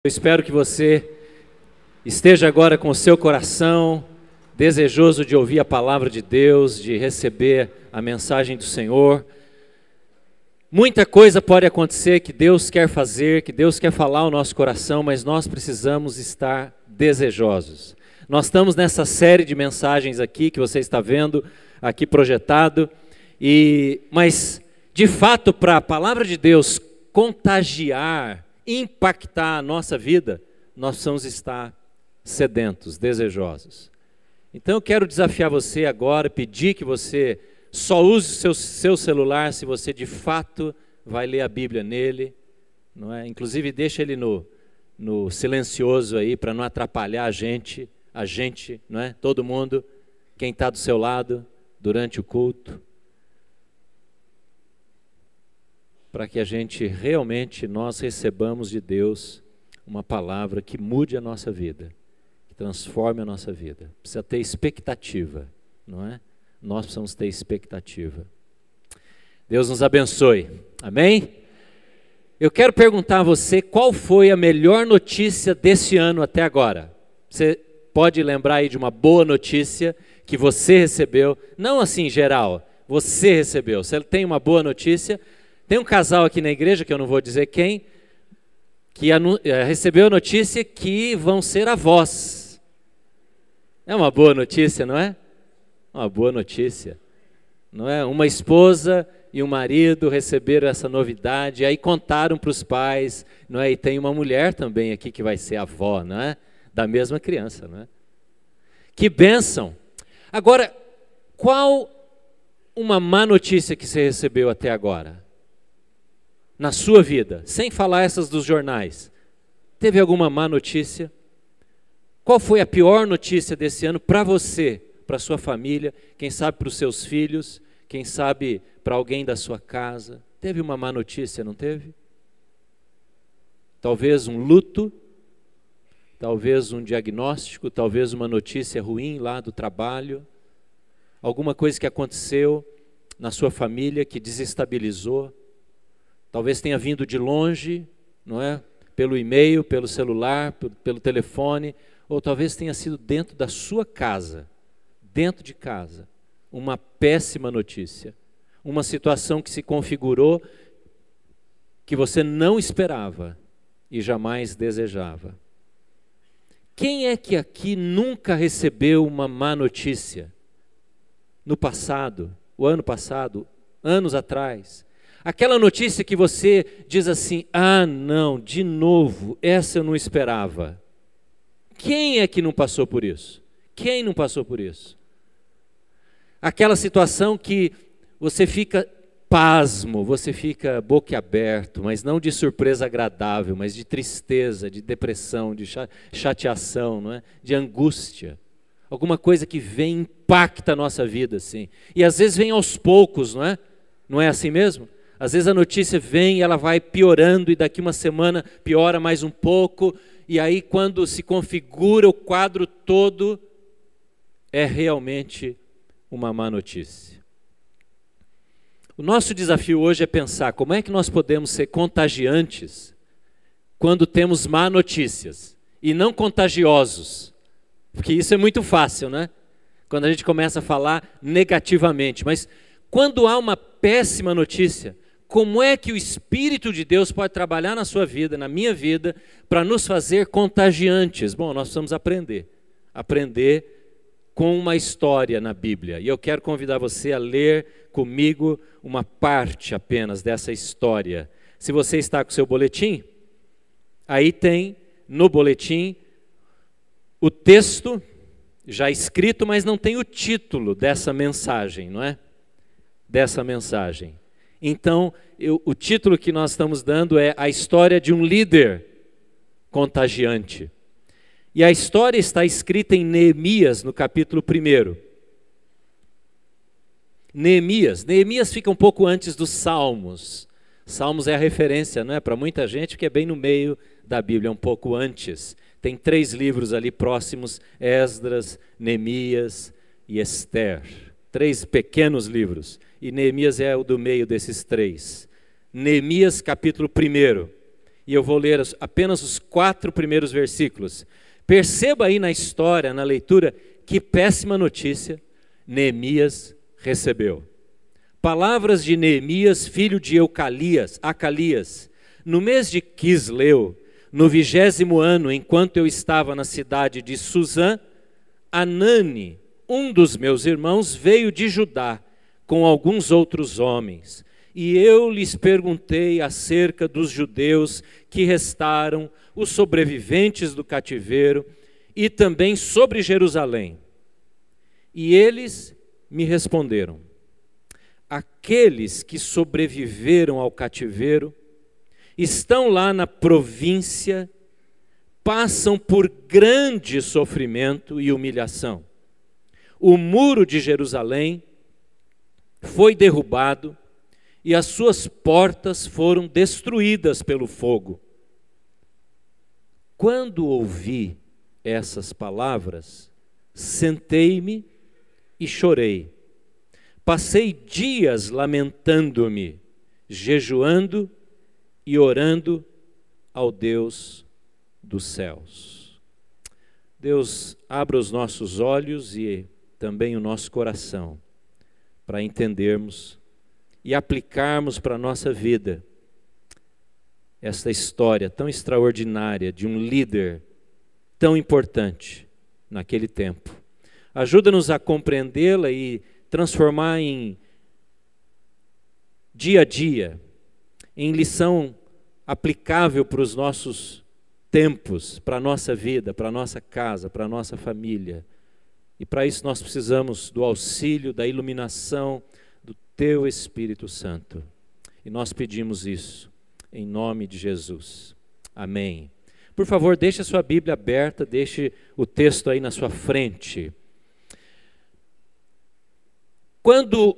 Eu espero que você esteja agora com o seu coração desejoso de ouvir a palavra de Deus, de receber a mensagem do Senhor. Muita coisa pode acontecer que Deus quer fazer, que Deus quer falar ao nosso coração, mas nós precisamos estar desejosos. Nós estamos nessa série de mensagens aqui que você está vendo aqui projetado, mas de fato para a palavra de Deus contagiar, impactar a nossa vida, nós precisamos estar sedentos, desejosos. Então eu quero desafiar você agora, pedir que você só use o seu celular se você de fato vai ler a Bíblia nele, não é? Inclusive deixa ele no silencioso aí, para não atrapalhar a gente, não é? Todo mundo, quem está do seu lado durante o culto, para que a gente realmente, nós recebamos de Deus uma palavra que mude a nossa vida, que transforme a nossa vida. Precisa ter expectativa, não é? Nós precisamos ter expectativa. Deus nos abençoe, amém? Eu quero perguntar a você, qual foi a melhor notícia desse ano até agora? Você pode lembrar aí de uma boa notícia que você recebeu, não assim em geral, você recebeu. Você tem uma boa notícia. Tem um casal aqui na igreja, que eu não vou dizer quem, que recebeu a notícia que vão ser avós. É uma boa notícia, não é? Uma boa notícia, não é? Uma esposa e um marido receberam essa novidade, aí contaram para os pais, não é? E tem uma mulher também aqui que vai ser avó, não é? Da mesma criança, não é? Que bênção! Agora, qual uma má notícia que você recebeu até agora? Na sua vida, sem falar essas dos jornais, teve alguma má notícia? Qual foi a pior notícia desse ano para você, para sua família, quem sabe para os seus filhos, quem sabe para alguém da sua casa? Teve uma má notícia, não teve? Talvez um luto, talvez um diagnóstico, talvez uma notícia ruim lá do trabalho, alguma coisa que aconteceu na sua família que desestabilizou. Talvez tenha vindo de longe, não é? Pelo e-mail, pelo celular, pelo telefone, ou talvez tenha sido dentro da sua casa, dentro de casa, uma péssima notícia, uma situação que se configurou que você não esperava e jamais desejava. Quem é que aqui nunca recebeu uma má notícia? No passado, o ano passado, anos atrás, aquela notícia que você diz assim, ah não, de novo, essa eu não esperava. Quem é que não passou por isso? Quem não passou por isso? Aquela situação que você fica pasmo, você fica boquiaberto, mas não de surpresa agradável, mas de tristeza, de depressão, de chateação, não é? De angústia. Alguma coisa que vem e impacta a nossa vida, assim. E às vezes vem aos poucos, não é? Não é assim mesmo? Às vezes a notícia vem e ela vai piorando e daqui uma semana piora mais um pouco. E aí quando se configura o quadro todo, é realmente uma má notícia. O nosso desafio hoje é pensar como é que nós podemos ser contagiantes quando temos má notícias e não contagiosos. Porque isso é muito fácil, né? Quando a gente começa a falar negativamente. Mas quando há uma péssima notícia, como é que o Espírito de Deus pode trabalhar na sua vida, na minha vida, para nos fazer contagiantes? Bom, nós precisamos aprender com uma história na Bíblia. E eu quero convidar você a ler comigo uma parte apenas dessa história. Se você está com o seu boletim, aí tem no boletim o texto já escrito, mas não tem o título dessa mensagem, não é? Dessa mensagem. Então, o título que nós estamos dando é A História de um Líder Contagiante. E a história está escrita em Neemias, no capítulo 1. Neemias fica um pouco antes dos Salmos. Salmos é a referência, não é? Para muita gente, que é bem no meio da Bíblia, um pouco antes. Tem 3 livros ali próximos, Esdras, Neemias e Ester. 3 pequenos livros. E Neemias é o do meio desses 3. Neemias capítulo 1. E eu vou ler apenas os 4 primeiros versículos. Perceba aí na história, na leitura, que péssima notícia Neemias recebeu. Palavras de Neemias, filho de Acalias, no mês de Quisleu, no 20º ano, enquanto eu estava na cidade de Suzã, Anani, um dos meus irmãos, veio de Judá com alguns outros homens. E eu lhes perguntei acerca dos judeus que restaram, os sobreviventes do cativeiro, e também sobre Jerusalém. E eles me responderam: aqueles que sobreviveram ao cativeiro estão lá na província, passam por grande sofrimento e humilhação. O muro de Jerusalém foi derrubado e as suas portas foram destruídas pelo fogo. Quando ouvi essas palavras, sentei-me e chorei. Passei dias lamentando-me, jejuando e orando ao Deus dos céus. Deus, abra os nossos olhos e também o nosso coração para entendermos e aplicarmos para a nossa vida esta história tão extraordinária de um líder tão importante naquele tempo. Ajuda-nos a compreendê-la e transformar em dia a dia, em lição aplicável para os nossos tempos, para a nossa vida, para a nossa casa, para a nossa família. E para isso nós precisamos do auxílio, da iluminação do Teu Espírito Santo. E nós pedimos isso em nome de Jesus. Amém. Por favor, deixe a sua Bíblia aberta, deixe o texto aí na sua frente. Quando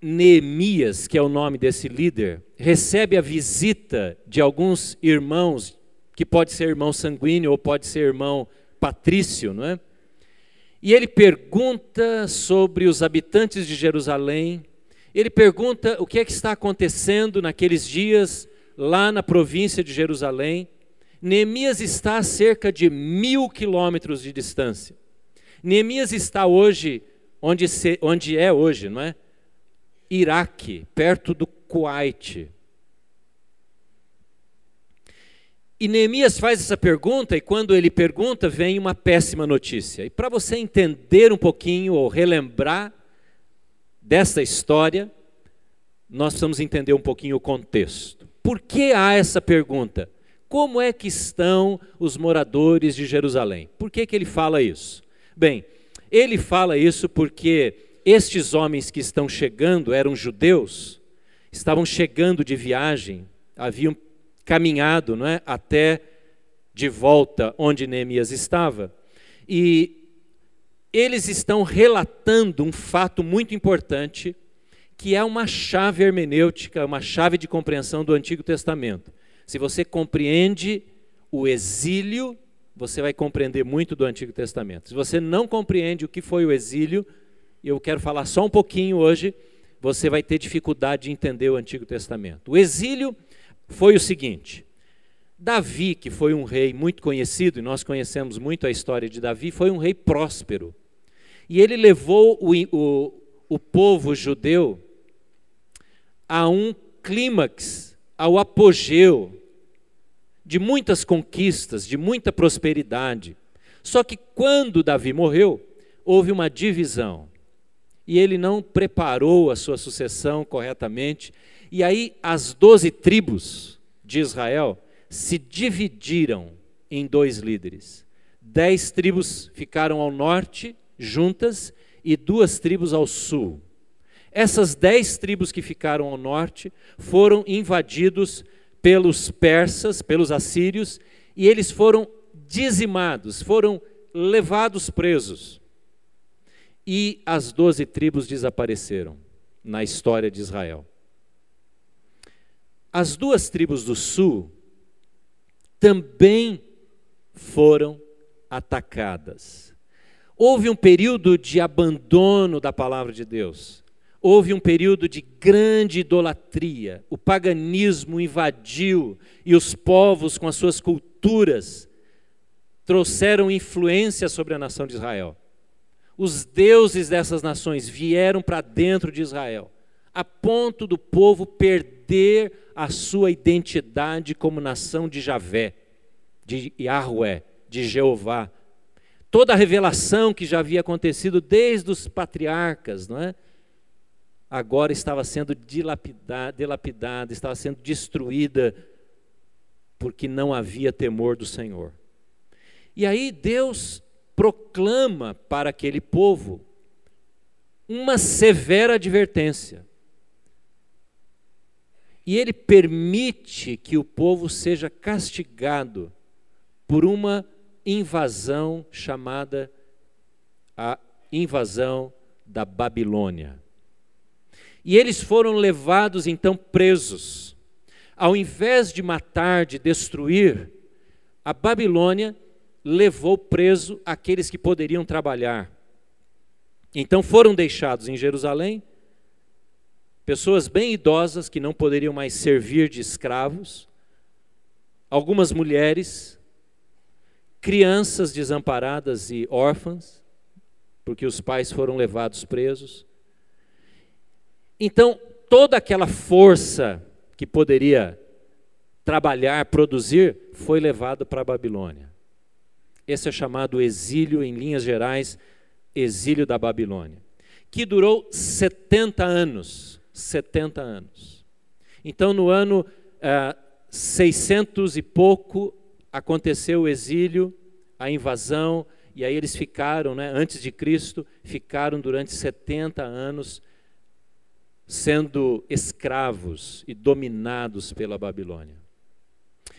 Neemias, que é o nome desse líder, recebe a visita de alguns irmãos, que pode ser irmão sanguíneo ou pode ser irmão patrício, não é? E ele pergunta sobre os habitantes de Jerusalém, ele pergunta o que é que está acontecendo naqueles dias lá na província de Jerusalém. Neemias está a cerca de 1000 quilômetros de distância. Neemias está hoje, onde é hoje, não é? Iraque, perto do Kuwait. E Neemias faz essa pergunta, e quando ele pergunta, vem uma péssima notícia. E para você entender um pouquinho, ou relembrar dessa história, nós precisamos entender um pouquinho o contexto. Por que há essa pergunta? Como é que estão os moradores de Jerusalém? Por que ele fala isso? Bem, ele fala isso porque estes homens que estão chegando, eram judeus, estavam chegando de viagem, haviam caminhado, não é, até de volta onde Neemias estava, e eles estão relatando um fato muito importante, que é uma chave hermenêutica, uma chave de compreensão do Antigo Testamento. Se você compreende o exílio, você vai compreender muito do Antigo Testamento. Se você não compreende o que foi o exílio, e eu quero falar só um pouquinho hoje, você vai ter dificuldade de entender o Antigo Testamento. O exílio foi o seguinte: Davi, que foi um rei muito conhecido, e nós conhecemos muito a história de Davi, foi um rei próspero. E ele levou o povo judeu a um clímax, ao apogeu de muitas conquistas, de muita prosperidade. Só que quando Davi morreu, houve uma divisão. E ele não preparou a sua sucessão corretamente. E aí as 12 tribos de Israel se dividiram em 2 líderes. 10 tribos ficaram ao norte, juntas, e 2 tribos ao sul. Essas 10 tribos que ficaram ao norte foram invadidos pelos persas, pelos assírios, e eles foram dizimados, foram levados presos. E as 12 tribos desapareceram na história de Israel. As 2 tribos do sul também foram atacadas. Houve um período de abandono da palavra de Deus. houve um período de grande idolatria, o paganismo invadiu e os povos com as suas culturas trouxeram influência sobre a nação de Israel. Os deuses dessas nações vieram para dentro de Israel, a ponto do povo perder a sua identidade como nação de Javé, de Yahweh, de Jeová. Toda a revelação que já havia acontecido desde os patriarcas, não é? Agora estava sendo dilapidada, estava sendo destruída, porque não havia temor do Senhor. E aí Deus proclama para aquele povo uma severa advertência. E ele permite que o povo seja castigado por uma invasão chamada a invasão da Babilônia. E eles foram levados então presos. Ao invés de matar, de destruir, a Babilônia levou preso aqueles que poderiam trabalhar. Então foram deixados em Jerusalém pessoas bem idosas que não poderiam mais servir de escravos, algumas mulheres, crianças desamparadas e órfãs, porque os pais foram levados presos. Então, toda aquela força que poderia trabalhar, produzir, foi levada para a Babilônia. Esse é chamado exílio, em linhas gerais, exílio da Babilônia, que durou 70 anos. 70 anos. Então, no ano 600 e pouco, aconteceu o exílio, a invasão, e aí eles ficaram, né, antes de Cristo, ficaram durante 70 anos sendo escravos e dominados pela Babilônia.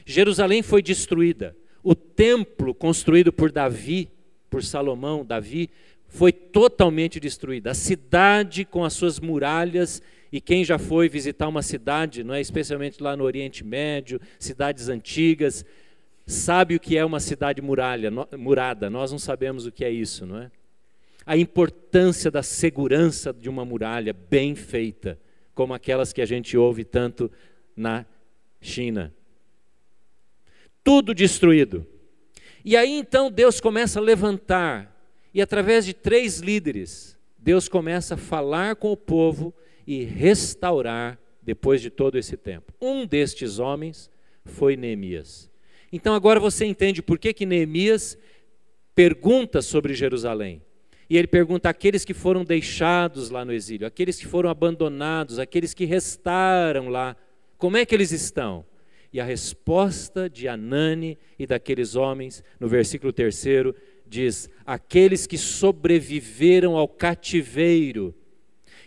Jerusalém foi destruída. O templo construído por Davi, por Salomão, Davi, foi totalmente destruído. A cidade com as suas muralhas, e quem já foi visitar uma cidade, não é, especialmente lá no Oriente Médio, cidades antigas, sabe o que é uma cidade murada. Nós não sabemos o que é isso, não é? A importância da segurança de uma muralha bem feita, como aquelas que a gente ouve tanto na China. Tudo destruído. E aí então Deus começa a levantar, e através de 3 líderes, Deus começa a falar com o povo e restaurar depois de todo esse tempo. Um destes homens foi Neemias. Então agora você entende por que Neemias pergunta sobre Jerusalém. E ele pergunta àqueles que foram deixados lá no exílio, aqueles que foram abandonados, aqueles que restaram lá, como é que eles estão? E a resposta de Anani e daqueles homens, no versículo 3, diz: aqueles que sobreviveram ao cativeiro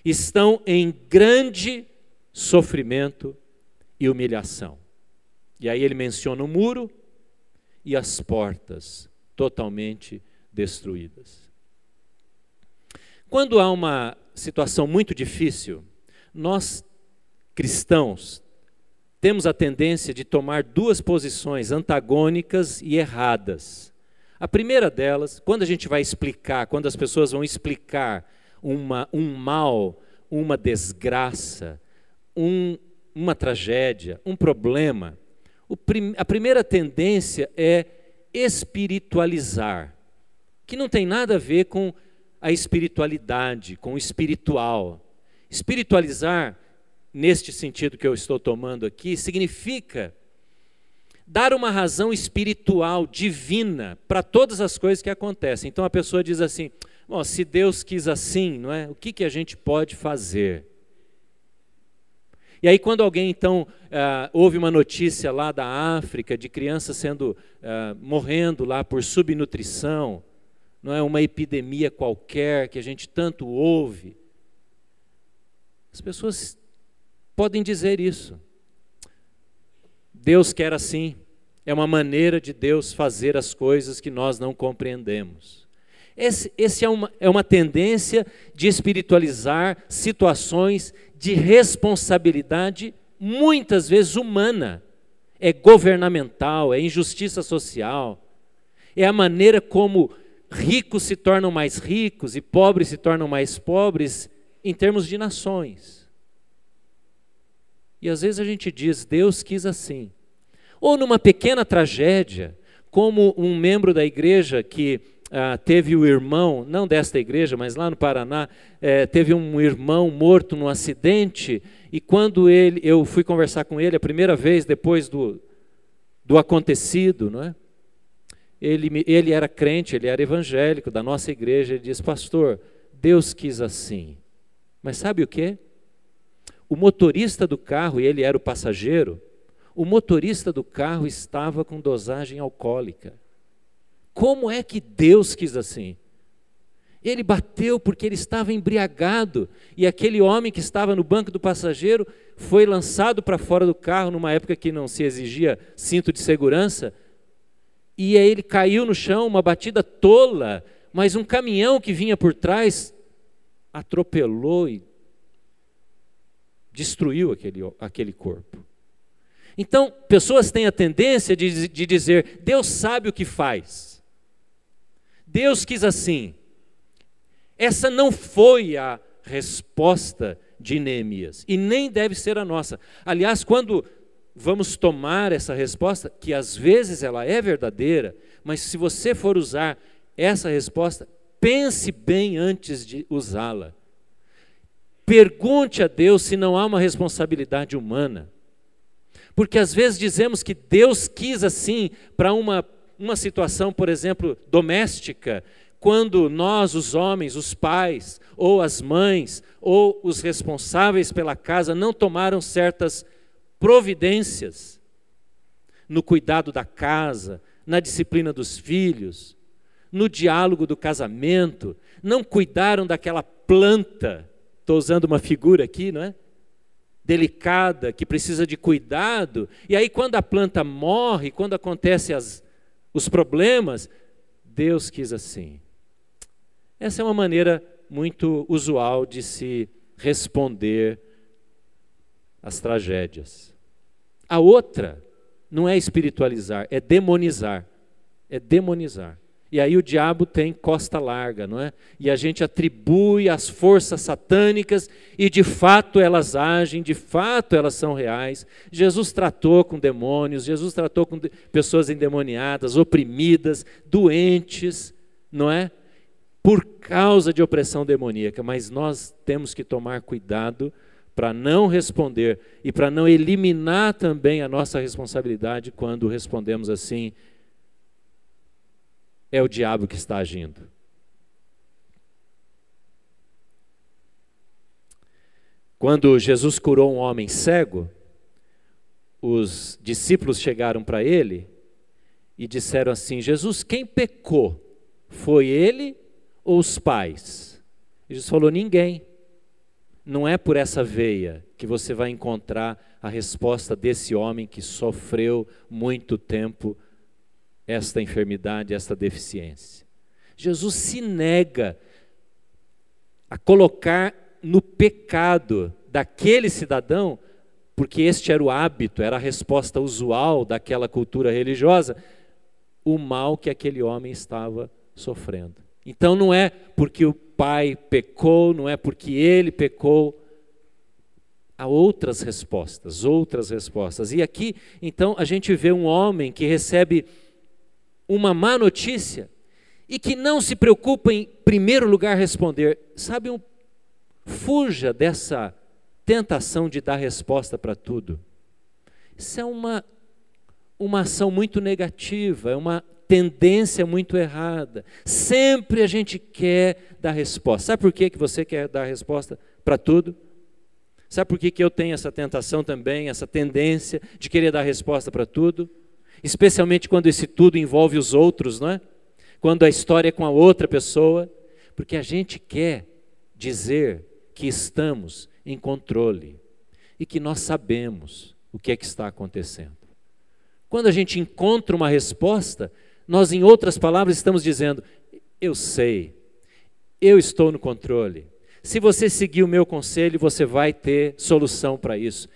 estão em grande sofrimento e humilhação. E aí ele menciona o muro e as portas totalmente destruídas. Quando há uma situação muito difícil, nós cristãos temos a tendência de tomar 2 posições antagônicas e erradas. A primeira delas, quando a gente vai explicar, quando as pessoas vão explicar um mal, uma desgraça, uma tragédia, um problema, a primeira tendência é espiritualizar, que não tem nada a ver com a espiritualidade, com o espiritual. Espiritualizar, neste sentido que eu estou tomando aqui, significa dar uma razão espiritual, divina, para todas as coisas que acontecem. Então a pessoa diz assim: bom, se Deus quis assim, não é? O que a gente pode fazer? E aí quando alguém então ouve uma notícia lá da África, de crianças morrendo lá por subnutrição, não é, uma epidemia qualquer que a gente tanto ouve, as pessoas podem dizer isso. Deus quer assim, é uma maneira de Deus fazer as coisas que nós não compreendemos. Esse é uma tendência de espiritualizar situações de responsabilidade, muitas vezes humana, é governamental, é injustiça social, é a maneira como ricos se tornam mais ricos e pobres se tornam mais pobres em termos de nações. E às vezes a gente diz, Deus quis assim. Ou numa pequena tragédia, como um membro da igreja que teve o irmão, não desta igreja, mas lá no Paraná, teve um irmão morto num acidente, e quando eu fui conversar com ele a primeira vez depois do acontecido, não é? Ele era crente, ele era evangélico da nossa igreja, ele disse, pastor, Deus quis assim. Mas sabe o quê? O motorista do carro, e ele era o passageiro, o motorista do carro estava com dosagem alcoólica. Como é que Deus quis assim? Ele bateu porque ele estava embriagado, e aquele homem que estava no banco do passageiro foi lançado para fora do carro, numa época que não se exigia cinto de segurança, e aí ele caiu no chão, uma batida tola, mas um caminhão que vinha por trás atropelou e destruiu aquele corpo. Então, pessoas têm a tendência de dizer, Deus sabe o que faz. Deus quis assim. Essa não foi a resposta de Neemias, e nem deve ser a nossa. Aliás, quando vamos tomar essa resposta, que às vezes ela é verdadeira, mas se você for usar essa resposta, pense bem antes de usá-la. Pergunte a Deus se não há uma responsabilidade humana. Porque às vezes dizemos que Deus quis assim para uma situação, por exemplo, doméstica, quando nós, os homens, os pais, ou as mães, ou os responsáveis pela casa não tomaram certas providências no cuidado da casa, na disciplina dos filhos, no diálogo do casamento, não cuidaram daquela planta, estou usando uma figura aqui, não é? Delicada, que precisa de cuidado, e aí quando a planta morre, quando acontecem os problemas, Deus quis assim. Essa é uma maneira muito usual de se responder às tragédias. A outra não é espiritualizar, é demonizar. É demonizar. E aí o diabo tem costa larga, não é? E a gente atribui as forças satânicas e de fato elas agem, de fato elas são reais. Jesus tratou com demônios, Jesus tratou com pessoas endemoniadas, oprimidas, doentes, não é? Por causa de opressão demoníaca, mas nós temos que tomar cuidado para não responder e para não eliminar também a nossa responsabilidade quando respondemos assim, é o diabo que está agindo. Quando Jesus curou um homem cego, os discípulos chegaram para ele e disseram assim, Jesus, quem pecou? Foi ele ou os pais? Jesus falou, ninguém. Não é por essa veia que você vai encontrar a resposta desse homem que sofreu muito tempo esta enfermidade, esta deficiência. Jesus se nega a colocar no pecado daquele cidadão, porque este era o hábito, era a resposta usual daquela cultura religiosa, o mal que aquele homem estava sofrendo. Então não é porque o pai pecou, não é porque ele pecou, há outras respostas. E aqui, então, a gente vê um homem que recebe uma má notícia e que não se preocupa em primeiro lugar responder. Sabe, fuja dessa tentação de dar resposta para tudo. Isso é uma ação muito negativa, é uma tendência muito errada. Sempre a gente quer dar resposta. Sabe por que você quer dar resposta para tudo? Sabe por que eu tenho essa tentação também, essa tendência de querer dar resposta para tudo? Especialmente quando esse tudo envolve os outros, não é? Quando a história é com a outra pessoa, porque a gente quer dizer que estamos em controle e que nós sabemos o que é que está acontecendo. Quando a gente encontra uma resposta, nós, em outras palavras, estamos dizendo, eu sei, eu estou no controle. Se você seguir o meu conselho, você vai ter solução para isso.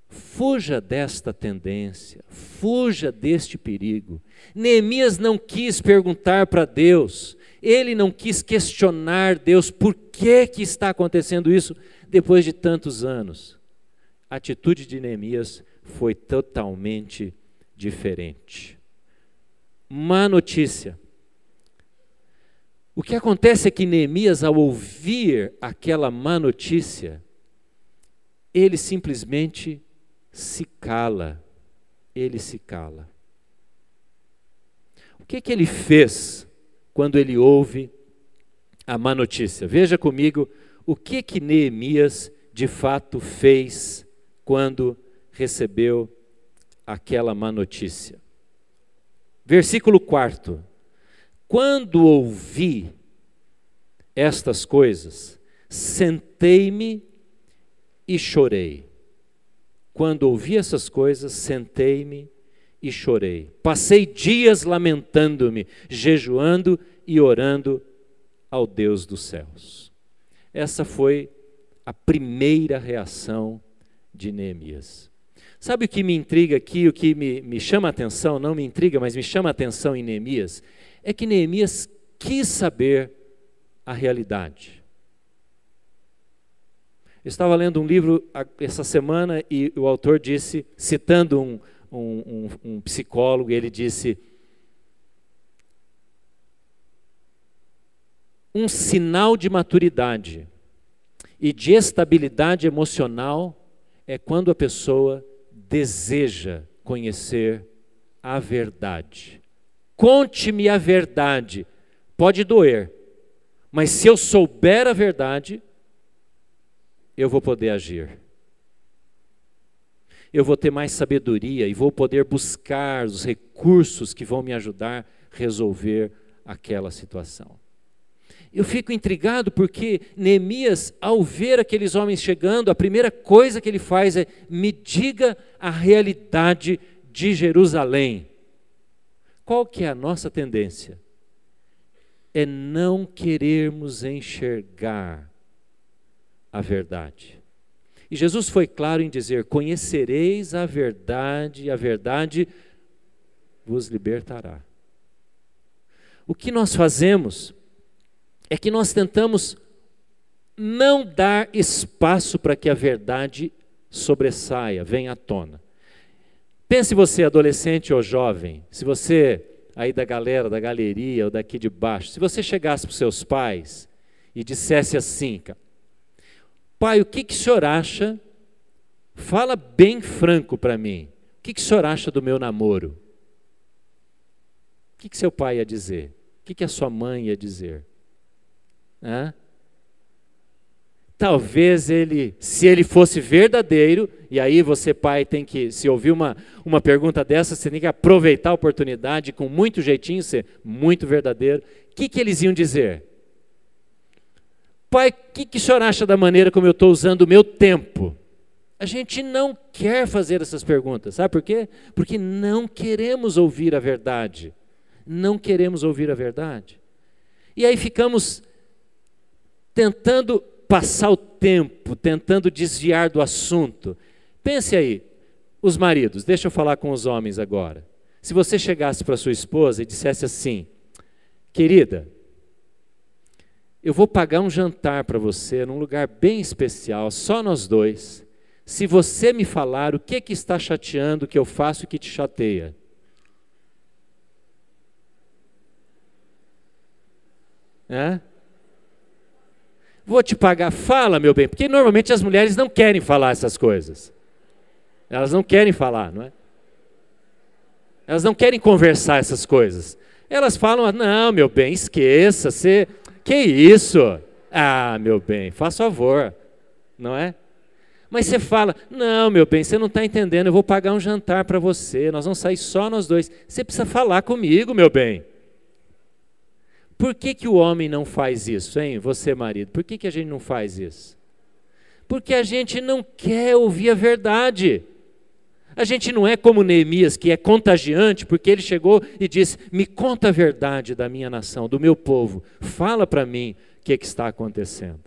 Fuja desta tendência, fuja deste perigo. Neemias não quis perguntar para Deus, Ele não quis questionar Deus por que está acontecendo isso depois de tantos anos. A atitude de Neemias foi totalmente diferente. Má notícia. O que acontece é que Neemias, ao ouvir aquela má notícia, ele simplesmente se cala. Ele se cala. O que ele fez quando ele ouve a má notícia? Veja comigo o que Neemias de fato fez quando recebeu aquela má notícia. Versículo 4. Quando ouvi estas coisas, sentei-me e chorei. Quando ouvi essas coisas, sentei-me e chorei. Passei dias lamentando-me, jejuando e orando ao Deus dos céus. Essa foi a primeira reação de Neemias. Sabe o que me intriga aqui, o que me chama a atenção, não me intriga, mas me chama a atenção em Neemias, é que Neemias quis saber a realidade. Eu estava lendo um livro essa semana e o autor disse, citando um psicólogo, ele disse: um sinal de maturidade e de estabilidade emocional é quando a pessoa deseja conhecer a verdade. Conte-me a verdade. Pode doer, mas se eu souber a verdade, eu vou poder agir. Eu vou ter mais sabedoria e vou poder buscar os recursos que vão me ajudar a resolver aquela situação. Eu fico intrigado porque Neemias, ao ver aqueles homens chegando, a primeira coisa que ele faz é: me diga a realidade de Jerusalém. Qual que é a nossa tendência? É não querermos enxergar a verdade. E Jesus foi claro em dizer: conhecereis a verdade, e a verdade vos libertará. O que nós fazemos é que nós tentamos não dar espaço para que a verdade sobressaia, venha à tona. Pense você, adolescente ou jovem, se você, aí da galera, da galeria ou daqui de baixo, se você chegasse para os seus pais e dissesse assim: pai, o que o senhor acha? Fala bem franco para mim. O que o senhor acha do meu namoro? O que seu pai ia dizer? O que a sua mãe ia dizer? Talvez se ele fosse verdadeiro, e aí você, pai, tem que, se ouvir uma pergunta dessa, você tem que aproveitar a oportunidade, com muito jeitinho, ser muito verdadeiro. O que eles iam dizer? Pai, o que o senhor acha da maneira como eu estou usando o meu tempo? A gente não quer fazer essas perguntas, sabe por quê? Porque não queremos ouvir a verdade. Não queremos ouvir a verdade. E aí ficamos tentando passar o tempo, tentando desviar do assunto. Pense aí, os maridos, deixa eu falar com os homens agora. Se você chegasse para sua esposa e dissesse assim: querida, eu vou pagar um jantar para você num lugar bem especial, só nós dois, se você me falar o que está chateando, o que eu faço e que te chateia. Vou te pagar, fala, meu bem, porque normalmente as mulheres não querem falar essas coisas. Elas não querem falar, não é? Elas não querem conversar essas coisas. Elas falam: não, meu bem, esqueça, você... Que isso? Ah, meu bem, faz favor, não é? Mas você fala: não, meu bem, você não está entendendo, eu vou pagar um jantar para você, nós vamos sair só nós dois. Você precisa falar comigo, meu bem. Por que o homem não faz isso, hein? Você, marido, por que a gente não faz isso? Porque a gente não quer ouvir a verdade. A gente não é como Neemias, que é contagiante, porque ele chegou e disse: me conta a verdade da minha nação, do meu povo. Fala para mim o que está acontecendo.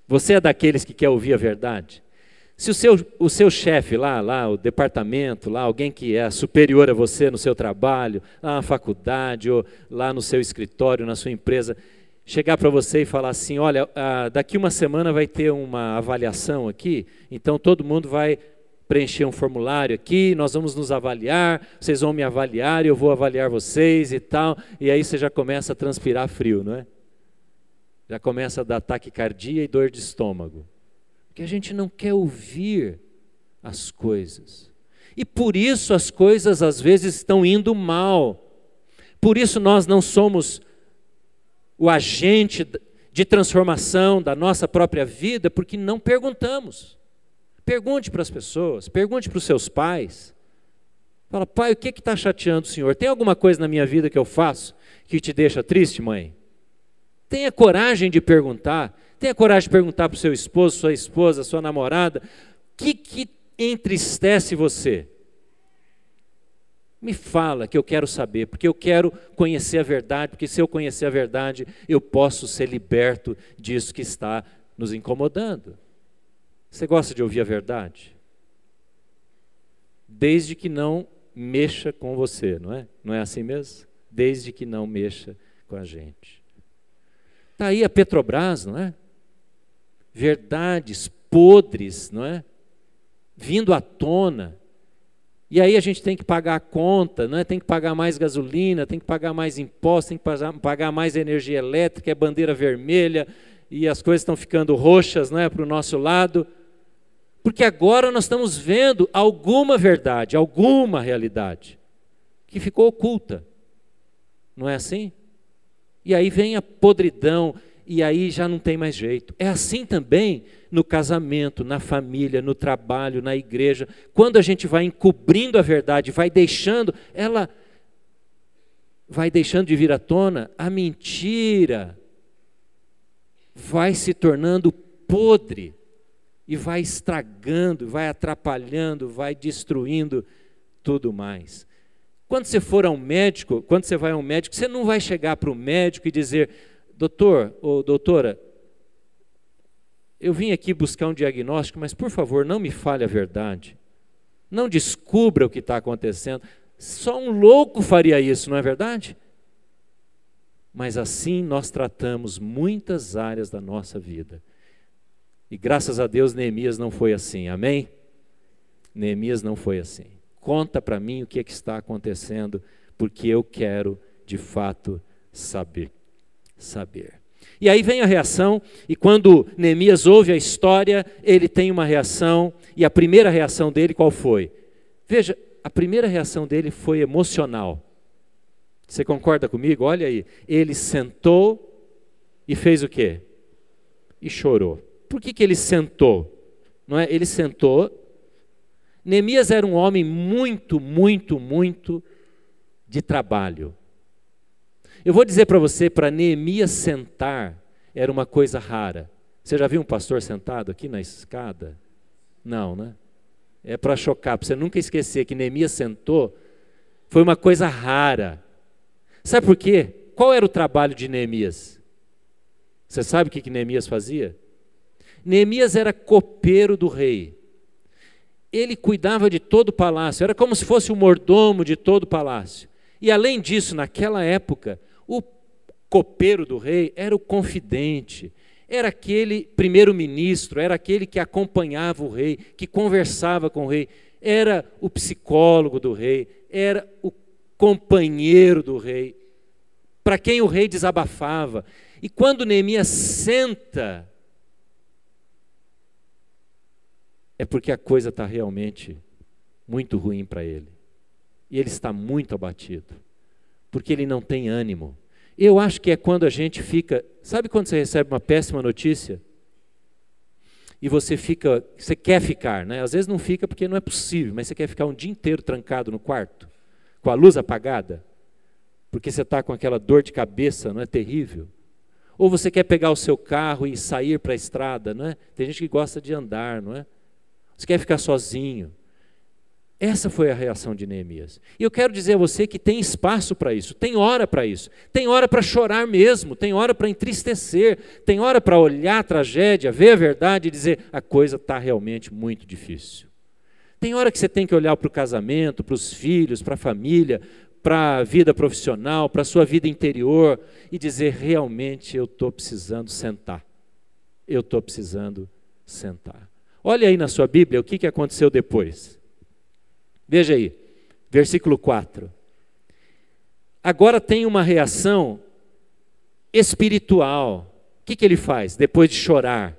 Você é daqueles que quer ouvir a verdade? Se o seu chefe lá, o departamento, lá, alguém que é superior a você no seu trabalho, lá na faculdade, ou lá no seu escritório, na sua empresa, chegar para você e falar assim, olha, daqui uma semana vai ter uma avaliação aqui, então todo mundo vai preencher um formulário aqui, nós vamos nos avaliar, vocês vão me avaliar, eu vou avaliar vocês e tal, e aí você já começa a transpirar frio, não é? Já começa a dar taquicardia e dor de estômago. Porque a gente não quer ouvir as coisas. E por isso as coisas às vezes estão indo mal. Por isso nós não somos o agente de transformação da nossa própria vida, porque não perguntamos. Pergunte para as pessoas, pergunte para os seus pais. Fala, pai, o que está chateando o senhor? Tem alguma coisa na minha vida que eu faço que te deixa triste, mãe? Tenha coragem de perguntar. Tenha coragem de perguntar para o seu esposo, sua esposa, sua namorada, o que entristece você? Me fala que eu quero saber, porque eu quero conhecer a verdade, porque se eu conhecer a verdade, eu posso ser liberto disso que está nos incomodando. Você gosta de ouvir a verdade? Desde que não mexa com você, não é? Não é assim mesmo? Desde que não mexa com a gente. Está aí a Petrobras, não é? Verdades podres, não é? Vindo à tona. E aí a gente tem que pagar a conta, não é? Tem que pagar mais gasolina, tem que pagar mais impostos, tem que pagar mais energia elétrica, é bandeira vermelha, e as coisas estão ficando roxas, não é? Para o nosso lado. Porque agora nós estamos vendo alguma verdade, alguma realidade, que ficou oculta. Não é assim? E aí vem a podridão, e aí já não tem mais jeito. É assim também no casamento, na família, no trabalho, na igreja. Quando a gente vai encobrindo a verdade, vai deixando, ela vai deixando de vir à tona, a mentira vai se tornando podre, e vai estragando, vai atrapalhando, vai destruindo tudo mais. Quando você for ao médico, quando você vai ao médico, você não vai chegar para o médico e dizer, doutor ou doutora, eu vim aqui buscar um diagnóstico, mas por favor, não me fale a verdade. Não descubra o que está acontecendo. Só um louco faria isso, não é verdade? Mas assim nós tratamos muitas áreas da nossa vida. E graças a Deus Neemias não foi assim, amém? Neemias não foi assim. Conta para mim o que é que está acontecendo, porque eu quero de fato saber. E aí vem a reação, e quando Neemias ouve a história, ele tem uma reação, e a primeira reação dele qual foi? Veja, a primeira reação dele foi emocional. Você concorda comigo? Olha aí, ele sentou e fez o quê? E chorou. Por que ele sentou? Não é? Ele sentou. Neemias era um homem muito de trabalho. Eu vou dizer para você, para Neemias sentar era uma coisa rara. Você já viu um pastor sentado aqui na escada? Não, né? É para chocar, para você nunca esquecer que Neemias sentou, foi uma coisa rara. Sabe por quê? Qual era o trabalho de Neemias? Você sabe o que Neemias fazia? Neemias era copeiro do rei. Ele cuidava de todo o palácio, era como se fosse o mordomo de todo o palácio. E além disso, naquela época, o copeiro do rei era o confidente, era aquele primeiro-ministro, era aquele que acompanhava o rei, que conversava com o rei, era o psicólogo do rei, era o companheiro do rei, para quem o rei desabafava. E quando Neemias senta, é porque a coisa está realmente muito ruim para ele. E ele está muito abatido, porque ele não tem ânimo. Eu acho que é quando a gente fica... Sabe quando você recebe uma péssima notícia? E você quer ficar, né? Às vezes não fica porque não é possível, mas você quer ficar um dia inteiro trancado no quarto, com a luz apagada, porque você está com aquela dor de cabeça, não é terrível? Ou você quer pegar o seu carro e sair para a estrada, não é? Tem gente que gosta de andar, não é? Você quer ficar sozinho. Essa foi a reação de Neemias. E eu quero dizer a você que tem espaço para isso, tem hora para isso, tem hora para chorar mesmo, tem hora para entristecer, tem hora para olhar a tragédia, ver a verdade e dizer, a coisa está realmente muito difícil. Tem hora que você tem que olhar para o casamento, para os filhos, para a família, para a vida profissional, para a sua vida interior e dizer, realmente eu estou precisando sentar. Eu estou precisando sentar. Olha aí na sua Bíblia o que aconteceu depois. Veja aí, versículo 4. Agora tem uma reação espiritual. O que ele faz depois de chorar?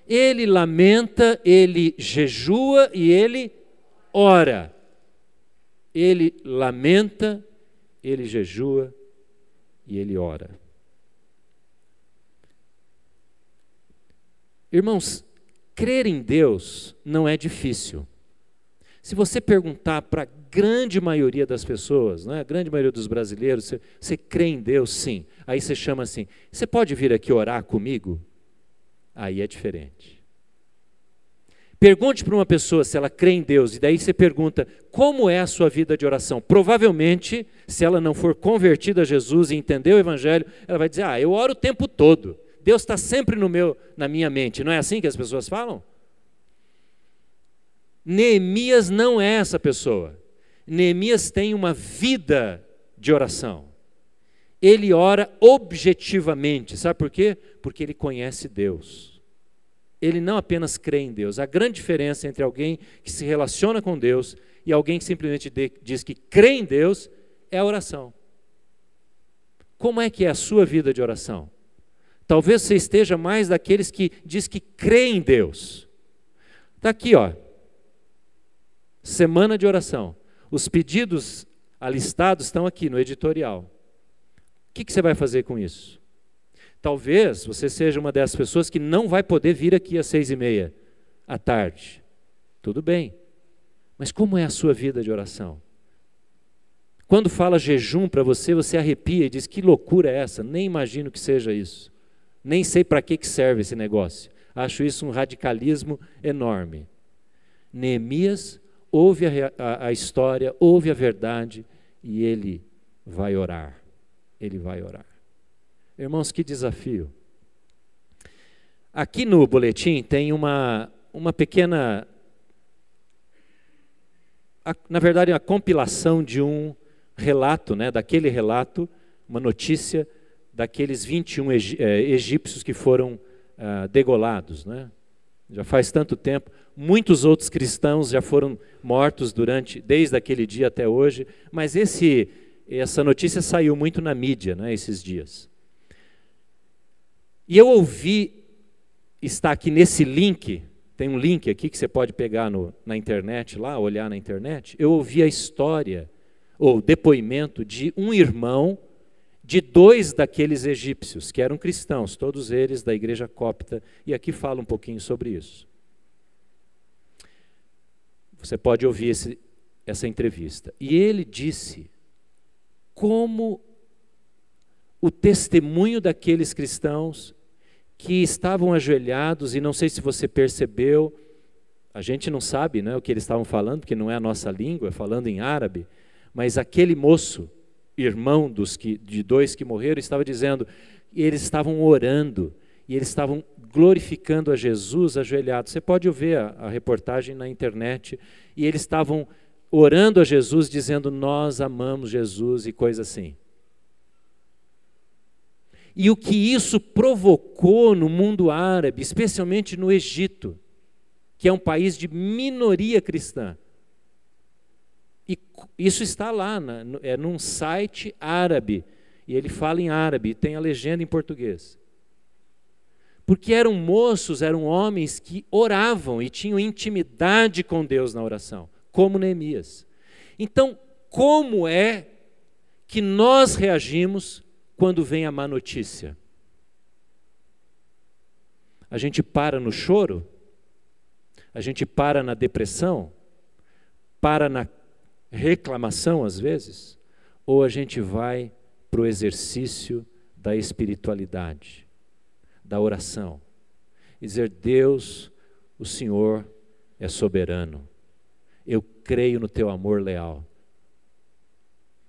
Ele lamenta, ele jejua e ele ora. Ele lamenta, ele jejua e ele ora. Irmãos, crer em Deus não é difícil. Se você perguntar para a grande maioria das pessoas, né, a grande maioria dos brasileiros, você crê em Deus? Sim. Aí você chama assim, você pode vir aqui orar comigo? Aí é diferente. Pergunte para uma pessoa se ela crê em Deus, e daí você pergunta, como é a sua vida de oração? Provavelmente, se ela não for convertida a Jesus e entender o Evangelho, ela vai dizer, eu oro o tempo todo. Deus está sempre na minha mente. Não é assim que as pessoas falam? Neemias não é essa pessoa. Neemias tem uma vida de oração. Ele ora objetivamente. Sabe por quê? Porque ele conhece Deus. Ele não apenas crê em Deus. A grande diferença entre alguém que se relaciona com Deus e alguém que simplesmente diz que crê em Deus é a oração. Como é que é a sua vida de oração? Talvez você esteja mais daqueles que diz que crê em Deus. Está aqui, semana de oração. Os pedidos alistados estão aqui no editorial. O que você vai fazer com isso? Talvez você seja uma dessas pessoas que não vai poder vir aqui às 6h30 à tarde. Tudo bem. Mas como é a sua vida de oração? Quando fala jejum para você, você arrepia e diz, que loucura é essa? Nem imagino que seja isso. Nem sei para que serve esse negócio. Acho isso um radicalismo enorme. Neemias ouve a história, ouve a verdade e ele vai orar. Ele vai orar. Irmãos, que desafio. Aqui no boletim tem uma pequena, na verdade, uma compilação de um relato, daquele relato, uma notícia daqueles 21 egípcios que foram degolados. Já faz tanto tempo, muitos outros cristãos já foram mortos desde aquele dia até hoje, mas essa notícia saiu muito na mídia, esses dias. E eu ouvi, está aqui nesse link, tem um link aqui que você pode pegar na internet, lá, olhar na internet, eu ouvi a história, ou depoimento de um irmão de 2 daqueles egípcios, que eram cristãos, todos eles da igreja copta, e aqui fala um pouquinho sobre isso. Você pode ouvir essa entrevista. E ele disse como o testemunho daqueles cristãos que estavam ajoelhados, e não sei se você percebeu, a gente não sabe o que eles estavam falando, porque não é a nossa língua, falando em árabe, mas aquele moço, irmão de 2 que morreram, estava dizendo, eles estavam orando, e eles estavam glorificando a Jesus ajoelhados. Você pode ver a reportagem na internet, e eles estavam orando a Jesus, dizendo, nós amamos Jesus, e coisa assim. E o que isso provocou no mundo árabe, especialmente no Egito, que é um país de minoria cristã. E isso está lá, num site árabe, e ele fala em árabe, e tem a legenda em português. Porque eram moços, eram homens que oravam e tinham intimidade com Deus na oração, como Neemias. Então, como é que nós reagimos quando vem a má notícia? A gente para no choro? A gente para na depressão? Para na reclamação, às vezes? Ou a gente vai para o exercício da espiritualidade, da oração, e dizer, Deus, o Senhor é soberano. Eu creio no teu amor leal.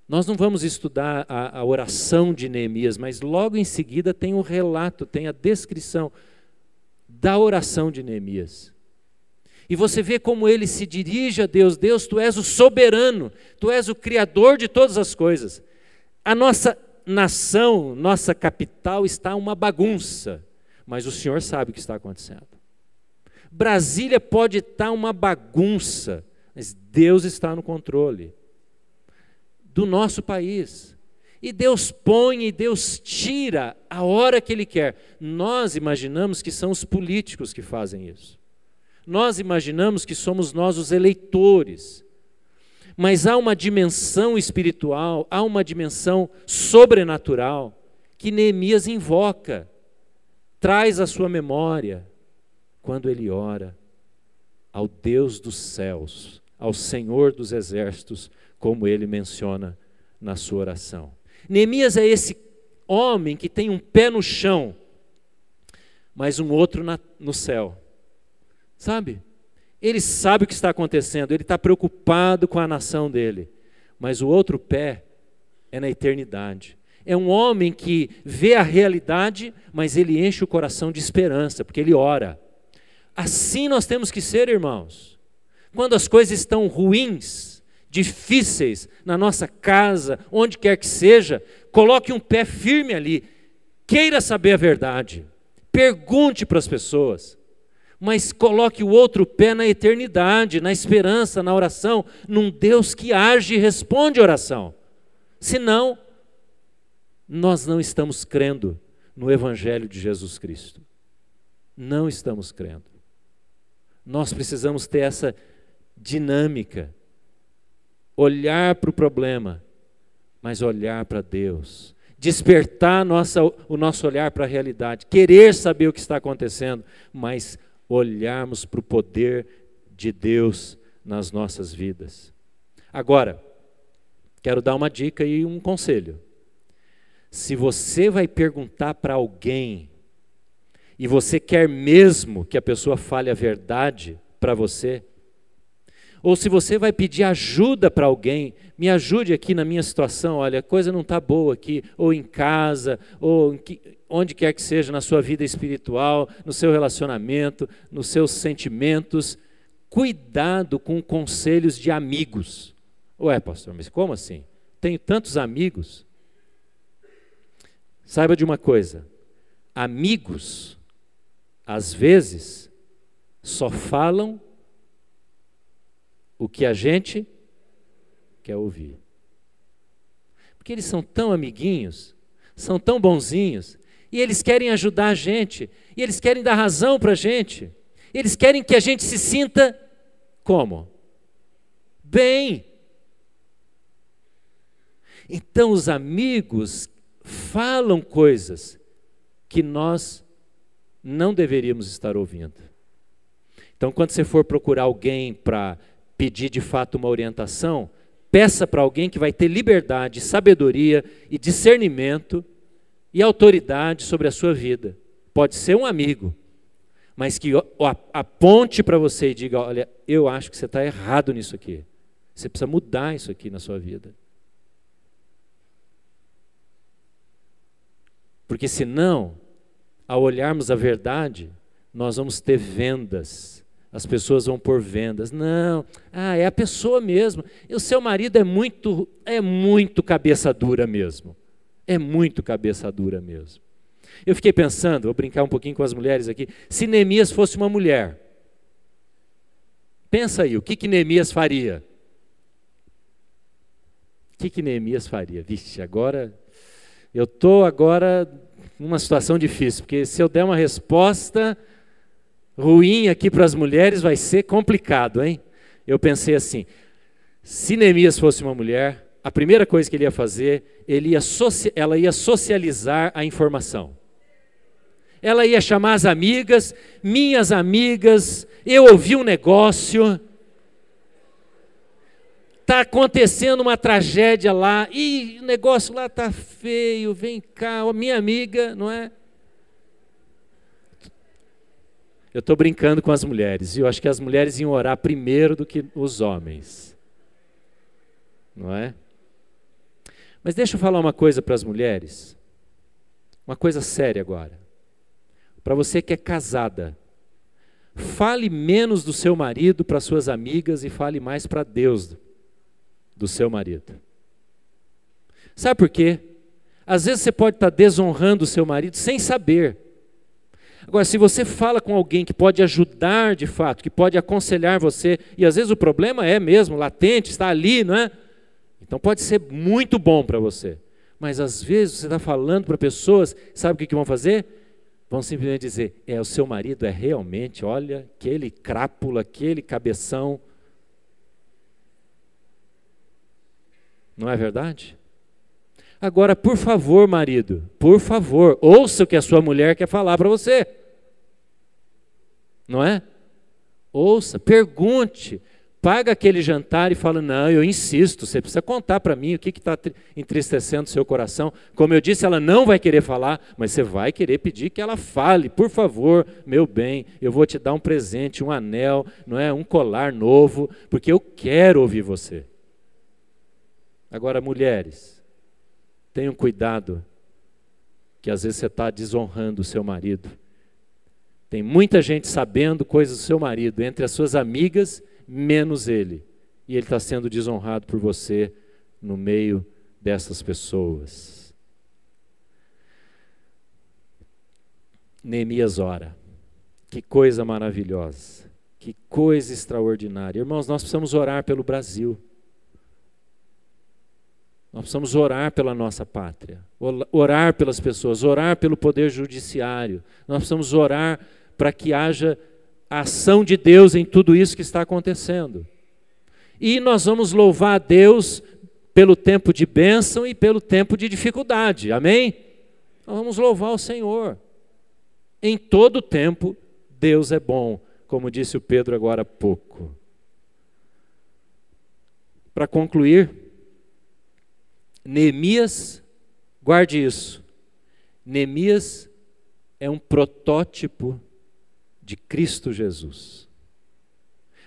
Nós não vamos estudar a oração de Neemias, mas logo em seguida tem o relato, tem a descrição da oração de Neemias. E você vê como ele se dirige a Deus. Deus, tu és o soberano, tu és o criador de todas as coisas. A nossa nação, nossa capital está uma bagunça, mas o Senhor sabe o que está acontecendo. Brasília pode estar uma bagunça, mas Deus está no controle do nosso país. E Deus põe e Deus tira a hora que Ele quer. Nós imaginamos que são os políticos que fazem isso. Nós imaginamos que somos nós os eleitores. Mas há uma dimensão espiritual, há uma dimensão sobrenatural que Neemias invoca, traz à sua memória, quando ele ora ao Deus dos céus, ao Senhor dos exércitos, como ele menciona na sua oração. Neemias é esse homem que tem um pé no chão, mas um outro no céu. Sabe? Ele sabe o que está acontecendo, ele está preocupado com a nação dele, mas o outro pé é na eternidade. É um homem que vê a realidade, mas ele enche o coração de esperança, porque ele ora. Assim nós temos que ser, irmãos. Quando as coisas estão ruins, difíceis, na nossa casa, onde quer que seja, coloque um pé firme ali, queira saber a verdade, pergunte para as pessoas, mas coloque o outro pé na eternidade, na esperança, na oração, num Deus que age e responde a oração. Senão, nós não estamos crendo no Evangelho de Jesus Cristo. Não estamos crendo. Nós precisamos ter essa dinâmica, olhar para o problema, mas olhar para Deus, despertar o nosso olhar para a realidade, querer saber o que está acontecendo, mas olharmos para o poder de Deus nas nossas vidas. Agora, quero dar uma dica e um conselho. Se você vai perguntar para alguém e você quer mesmo que a pessoa fale a verdade para você, ou se você vai pedir ajuda para alguém, me ajude aqui na minha situação, olha, a coisa não está boa aqui, ou em casa, ou onde quer que seja, na sua vida espiritual, no seu relacionamento, nos seus sentimentos, cuidado com conselhos de amigos. Ué, pastor, mas como assim? Tenho tantos amigos. Saiba de uma coisa, amigos, às vezes, só falam o que a gente quer ouvir. Porque eles são tão amiguinhos, são tão bonzinhos, e eles querem ajudar a gente, e eles querem dar razão para a gente, eles querem que a gente se sinta como? Bem. Então os amigos falam coisas que nós não deveríamos estar ouvindo. Então quando você for procurar alguém para pedir de fato uma orientação, peça para alguém que vai ter liberdade, sabedoria e discernimento e autoridade sobre a sua vida. Pode ser um amigo, mas que aponte para você e diga, olha, eu acho que você está errado nisso aqui. Você precisa mudar isso aqui na sua vida. Porque senão, ao olharmos a verdade, nós vamos ter vendas. As pessoas vão pôr vendas. Não, é a pessoa mesmo. E o seu marido é muito cabeça dura mesmo. É muito cabeça dura mesmo. Eu fiquei pensando, vou brincar um pouquinho com as mulheres aqui, se Neemias fosse uma mulher, pensa aí, o que Neemias faria? O que Neemias faria? Vixe, eu estou numa situação difícil, porque se eu der uma resposta ruim aqui para as mulheres, vai ser complicado, hein? Eu pensei assim, se Neemias fosse uma mulher, a primeira coisa que ele ia fazer, ela ia socializar a informação. Ela ia chamar as amigas, minhas amigas, eu ouvi um negócio, está acontecendo uma tragédia lá, e o negócio lá está feio, vem cá, minha amiga, não é? Eu estou brincando com as mulheres, e eu acho que as mulheres iam orar primeiro do que os homens. Não é? Mas deixa eu falar uma coisa para as mulheres. Uma coisa séria agora. Para você que é casada, fale menos do seu marido para suas amigas e fale mais para Deus do seu marido. Sabe por quê? Às vezes você pode estar desonrando o seu marido sem saber. Agora, se você fala com alguém que pode ajudar de fato, que pode aconselhar você, e às vezes o problema é mesmo latente, está ali, não é? Então pode ser muito bom para você. Mas às vezes você está falando para pessoas, sabe o que vão fazer? Vão simplesmente dizer, o seu marido é realmente, olha, aquele crápula, aquele cabeção. Não é verdade? Agora, por favor, marido, por favor, ouça o que a sua mulher quer falar para você. Não é? Ouça, pergunte, paga aquele jantar e fala, não, eu insisto, você precisa contar para mim o que está entristecendo o seu coração. Como eu disse, ela não vai querer falar, mas você vai querer pedir que ela fale. Por favor, meu bem, eu vou te dar um presente, um anel, não é, um colar novo, porque eu quero ouvir você. Agora, mulheres, tenham cuidado, que às vezes você está desonrando o seu marido. Tem muita gente sabendo coisas do seu marido, entre as suas amigas, menos ele. E ele está sendo desonrado por você no meio dessas pessoas. Neemias ora. Que coisa maravilhosa. Que coisa extraordinária. Irmãos, nós precisamos orar pelo Brasil. Nós precisamos orar pela nossa pátria, orar pelas pessoas, orar pelo poder judiciário. Nós precisamos orar para que haja a ação de Deus em tudo isso que está acontecendo. E nós vamos louvar a Deus pelo tempo de bênção e pelo tempo de dificuldade, amém? Nós vamos louvar o Senhor. Em todo tempo, Deus é bom, como disse o Pedro agora há pouco. Para concluir, Neemias, guarde isso, Neemias é um protótipo de Cristo Jesus.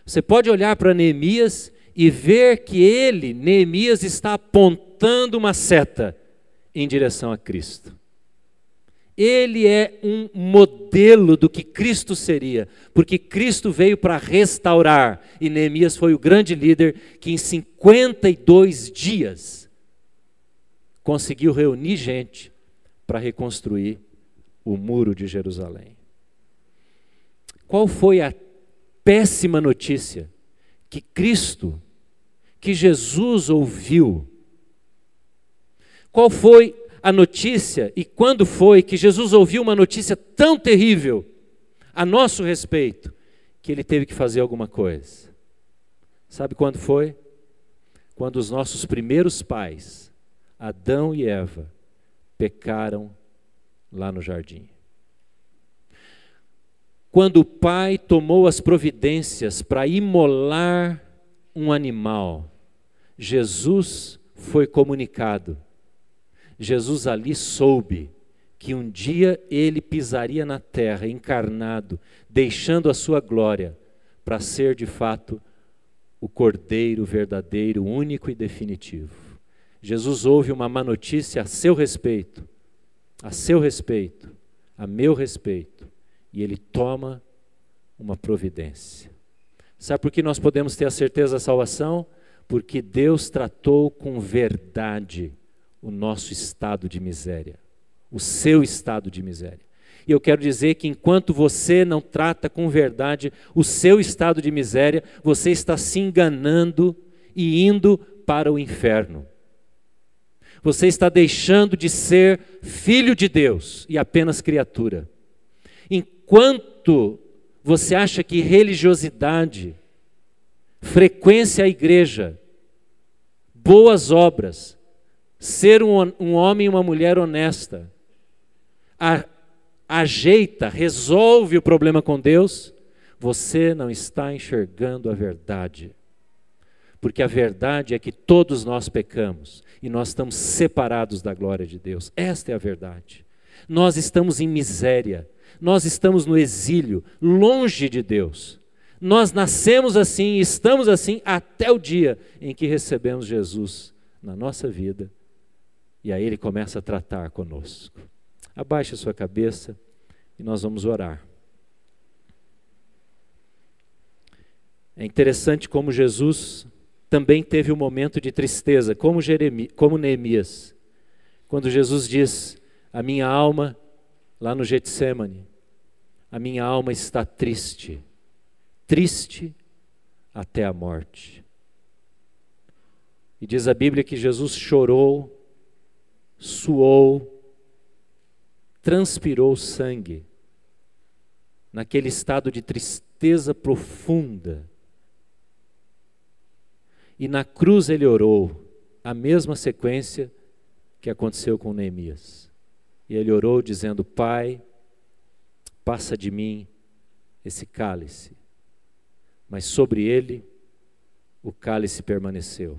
Você pode olhar para Neemias e ver que ele, Neemias, está apontando uma seta em direção a Cristo. Ele é um modelo do que Cristo seria, porque Cristo veio para restaurar, e Neemias foi o grande líder que em 52 dias conseguiu reunir gente para reconstruir o muro de Jerusalém. Qual foi a péssima notícia que Cristo, que Jesus ouviu? Qual foi a notícia e quando foi que Jesus ouviu uma notícia tão terrível a nosso respeito, que ele teve que fazer alguma coisa? Sabe quando foi? Quando os nossos primeiros pais, Adão e Eva, pecaram lá no jardim. Quando o pai tomou as providências para imolar um animal, Jesus foi comunicado. Jesus ali soube que um dia ele pisaria na terra, encarnado, deixando a sua glória, para ser de fato o Cordeiro verdadeiro, único e definitivo. Jesus ouve uma má notícia a seu respeito, a meu respeito, e ele toma uma providência. Sabe por que nós podemos ter a certeza da salvação? Porque Deus tratou com verdade o nosso estado de miséria, o seu estado de miséria. E eu quero dizer que enquanto você não trata com verdade o seu estado de miséria, você está se enganando e indo para o inferno. Você está deixando de ser filho de Deus e apenas criatura. Enquanto você acha que religiosidade, frequência à igreja, boas obras, ser um homem e uma mulher honesta, ajeita, resolve o problema com Deus, você não está enxergando a verdade. Porque a verdade é que todos nós pecamos e nós estamos separados da glória de Deus. Esta é a verdade. Nós estamos em miséria. Nós estamos no exílio, longe de Deus. Nós nascemos assim, estamos assim até o dia em que recebemos Jesus na nossa vida. E aí Ele começa a tratar conosco. Abaixe a sua cabeça e nós vamos orar. É interessante como Jesus também teve um momento de tristeza, como Neemias. Quando Jesus diz, a minha alma, lá no Getsemane, a minha alma está triste, triste até a morte. E diz a Bíblia que Jesus chorou, suou, transpirou sangue, naquele estado de tristeza profunda. E na cruz ele orou, a mesma sequência que aconteceu com Neemias. E ele orou dizendo, Pai, passa de mim esse cálice. Mas sobre ele, o cálice permaneceu.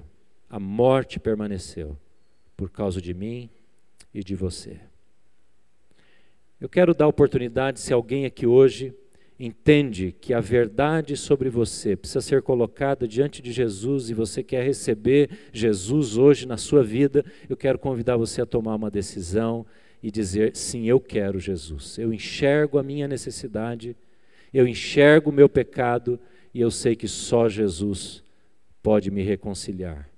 A morte permaneceu, por causa de mim e de você. Eu quero dar oportunidade, se alguém aqui hoje entende que a verdade sobre você precisa ser colocada diante de Jesus e você quer receber Jesus hoje na sua vida, eu quero convidar você a tomar uma decisão e dizer, sim, eu quero Jesus. Eu enxergo a minha necessidade, eu enxergo o meu pecado e eu sei que só Jesus pode me reconciliar.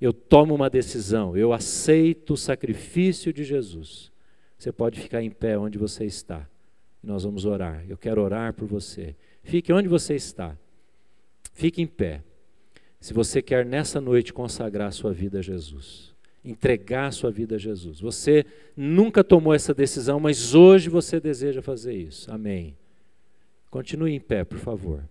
Eu tomo uma decisão, eu aceito o sacrifício de Jesus. Você pode ficar em pé onde você está. Nós vamos orar. Eu quero orar por você. Fique onde você está. Fique em pé. Se você quer nessa noite consagrar a sua vida a Jesus, entregar a sua vida a Jesus. Você nunca tomou essa decisão, mas hoje você deseja fazer isso. Amém. Continue em pé, por favor.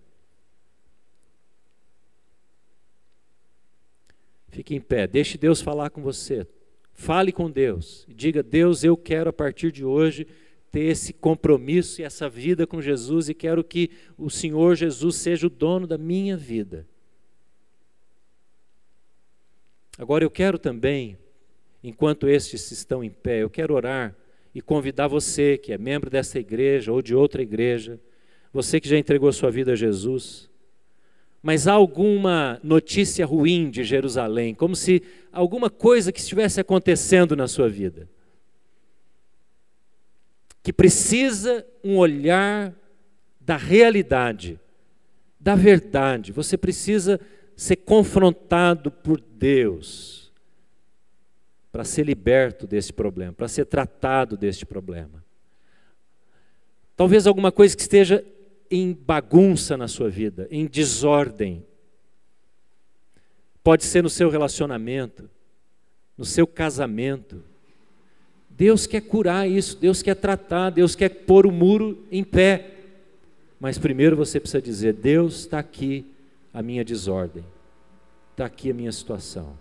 Fique em pé. Deixe Deus falar com você. Fale com Deus. Diga, Deus, eu quero a partir de hoje ter esse compromisso e essa vida com Jesus e quero que o Senhor Jesus seja o dono da minha vida. Agora eu quero também, enquanto estes estão em pé, eu quero orar e convidar você que é membro dessa igreja ou de outra igreja, você que já entregou sua vida a Jesus, mas há alguma notícia ruim de Jerusalém, como se alguma coisa que estivesse acontecendo na sua vida, que precisa um olhar da realidade, da verdade. Você precisa ser confrontado por Deus para ser liberto desse problema, para ser tratado deste problema. Talvez alguma coisa que esteja em bagunça na sua vida, em desordem. Pode ser no seu relacionamento, no seu casamento. Deus quer curar isso, Deus quer tratar, Deus quer pôr o muro em pé. Mas primeiro você precisa dizer, Deus, está aqui a minha desordem, está aqui a minha situação.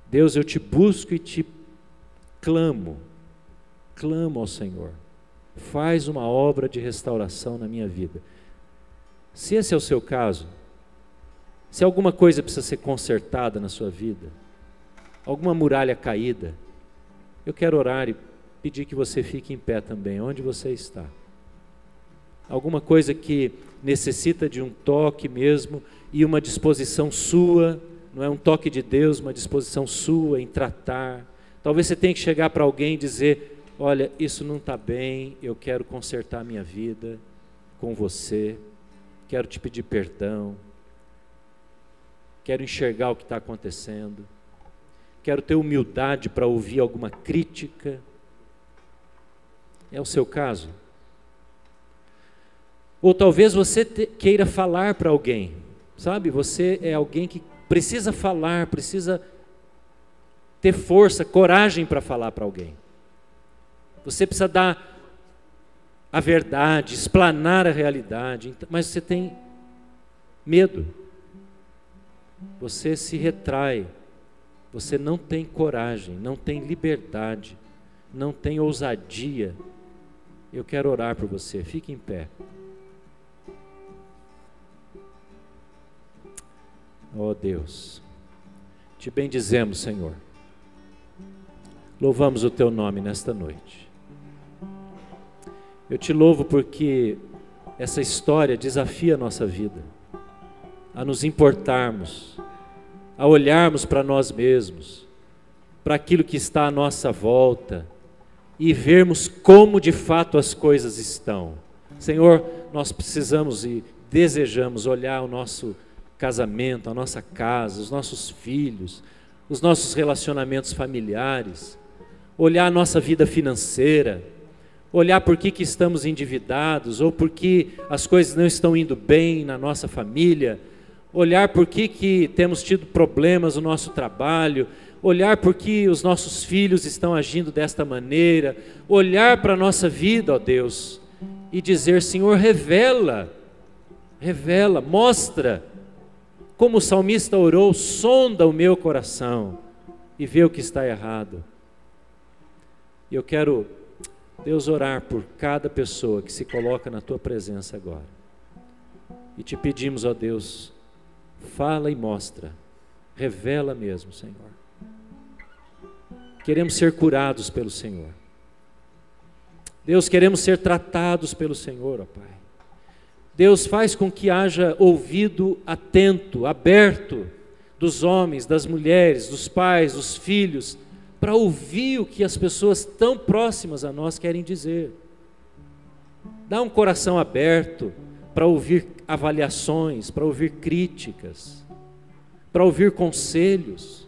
Deus, eu te busco e te clamo ao Senhor. Faz uma obra de restauração na minha vida. Se esse é o seu caso, se alguma coisa precisa ser consertada na sua vida, alguma muralha caída, eu quero orar e pedir que você fique em pé também, onde você está. Alguma coisa que necessita de um toque mesmo e uma disposição sua, não é um toque de Deus, uma disposição sua em tratar. Talvez você tenha que chegar para alguém e dizer, olha, isso não está bem, eu quero consertar a minha vida com você, quero te pedir perdão, quero enxergar o que está acontecendo, quero ter humildade para ouvir alguma crítica. É o seu caso? Ou talvez você queira falar para alguém, sabe? Você é alguém que precisa falar, precisa ter força, coragem para falar para alguém. Você precisa dar a verdade, explanar a realidade, mas você tem medo. Você se retrai, você não tem coragem, não tem liberdade, não tem ousadia. Eu quero orar por você, fique em pé. Oh Deus, te bendizemos, Senhor. Louvamos o teu nome nesta noite. Eu te louvo porque essa história desafia a nossa vida, a nos importarmos, a olharmos para nós mesmos, para aquilo que está à nossa volta e vermos como de fato as coisas estão. Senhor, nós precisamos e desejamos olhar o nosso casamento, a nossa casa, os nossos filhos, os nossos relacionamentos familiares, olhar a nossa vida financeira, olhar por que estamos endividados ou por que as coisas não estão indo bem na nossa família, olhar por que temos tido problemas no nosso trabalho, olhar por que os nossos filhos estão agindo desta maneira, olhar para a nossa vida, ó Deus, e dizer: Senhor, revela, mostra, como o salmista orou, sonda o meu coração e vê o que está errado. E eu quero, Deus, orar por cada pessoa que se coloca na Tua presença agora. E te pedimos, ó Deus, fala e mostra, revela mesmo, Senhor. Queremos ser curados pelo Senhor. Deus, queremos ser tratados pelo Senhor, ó Pai. Deus, faz com que haja ouvido atento, aberto, dos homens, das mulheres, dos pais, dos filhos, para ouvir o que as pessoas tão próximas a nós querem dizer. Dá um coração aberto para ouvir avaliações, para ouvir críticas, para ouvir conselhos.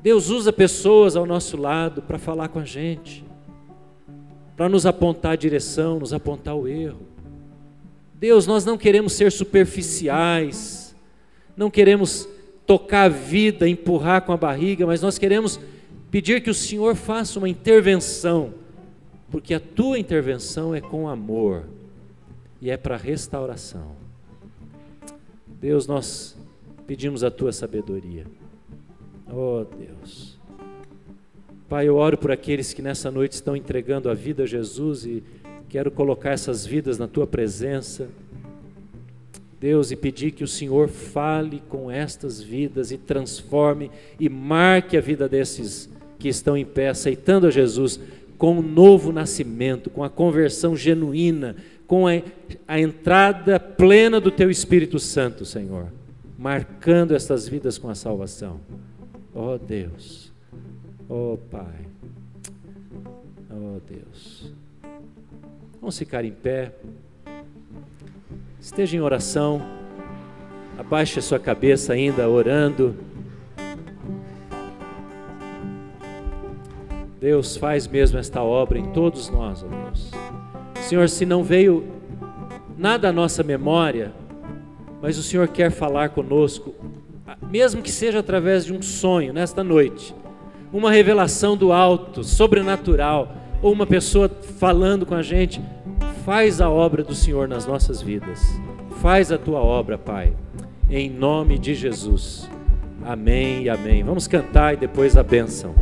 Deus, usa pessoas ao nosso lado para falar com a gente, para nos apontar a direção, nos apontar o erro. Deus, nós não queremos ser superficiais, não queremos tocar a vida, empurrar com a barriga, mas nós queremos pedir que o Senhor faça uma intervenção, porque a Tua intervenção é com amor e é para restauração. Deus, nós pedimos a Tua sabedoria. Oh Deus, Pai, eu oro por aqueles que nessa noite estão entregando a vida a Jesus e quero colocar essas vidas na Tua presença, Deus, e pedir que o Senhor fale com estas vidas e transforme e marque a vida desses que estão em pé, aceitando a Jesus, com um novo nascimento, com a conversão genuína, com a entrada plena do Teu Espírito Santo, Senhor, marcando estas vidas com a salvação. Oh Deus, oh Pai, oh Deus. Vamos ficar em pé, esteja em oração, abaixe a sua cabeça ainda orando. Deus, faz mesmo esta obra em todos nós, ó Deus. Senhor, se não veio nada à nossa memória, mas o Senhor quer falar conosco, mesmo que seja através de um sonho nesta noite, uma revelação do alto, sobrenatural, ou uma pessoa falando com a gente, faz a obra do Senhor nas nossas vidas, faz a Tua obra, Pai, em nome de Jesus, amém e amém. Vamos cantar e depois a bênção.